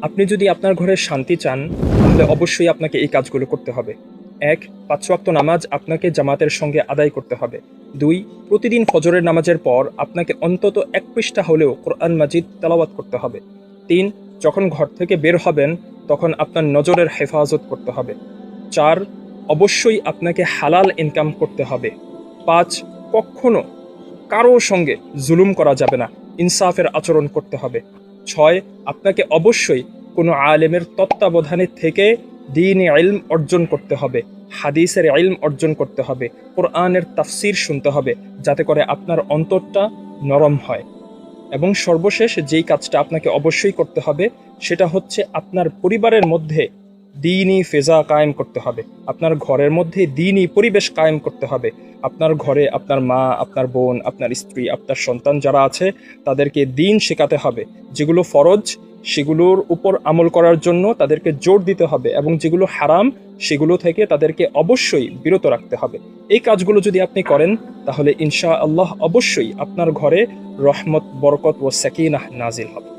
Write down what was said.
আপনি যদি আপনার ঘরে শান্তি চান, তাহলে অবশ্যই আপনাকে এই কাজগুলো করতে হবে। ১. ৫ ওয়াক্ত নামাজ আপনাকে জামাতের সঙ্গে আদায় করতে হবে। ২. প্রতিদিন ফজরের নামাজের পর আপনাকে অন্তত ১ পৃষ্ঠা হলেও কোরআন মাজিদ তেলাওয়াত করতে হবে। ৩. যখন ঘর থেকে বের হবেন, তখন আপনার নজরের হেফাজত করতে হবে। ৪. অবশ্যই আপনাকে হালাল ইনকাম করতে হবে। ৫. কখনো কারো সঙ্গে জুলুম করা যাবে না, ইনসাফের আচরণ করতে হবে। ৬. আপনাকে অবশ্যই কোনো আলেমের তত্ত্বাবধানে থেকে দ্বীনি ইলম অর্জন করতে হবে, হাদিসের ইলম অর্জন করতে হবে, কোরআনের তাফসির শুনতে হবে, যাতে করে আপনার অন্তরটা নরম হয়। এবং সর্বশেষ যেই কাজটা আপনাকে অবশ্যই করতে হবে, সেটা হচ্ছে আপনার পরিবারের মধ্যে দ্বীনি ফেজা কায়েম করতে হবে। আপনার ঘরের মধ্যে দ্বীনি পরিবেশ কায়েম করতে হবে। আপনার ঘরে আপনার মা, আপনার বোন, আপনার স্ত্রী, আপনার সন্তান যারা আছে, তাদেরকে দ্বীন শেখাতে হবে। যেগুলো ফরজ সেগুলোর উপর আমল করার জন্য তাদেরকে জোর দিতে হবে, এবং যেগুলো হারাম সেগুলো থেকে তাদেরকে অবশ্যই বিরত রাখতে হবে। এই কাজগুলো যদি আপনি করেন, তাহলে ইনশা আল্লাহ অবশ্যই আপনার ঘরে রহমত, বরকত ও সাকিনাহ নাজিল হবে।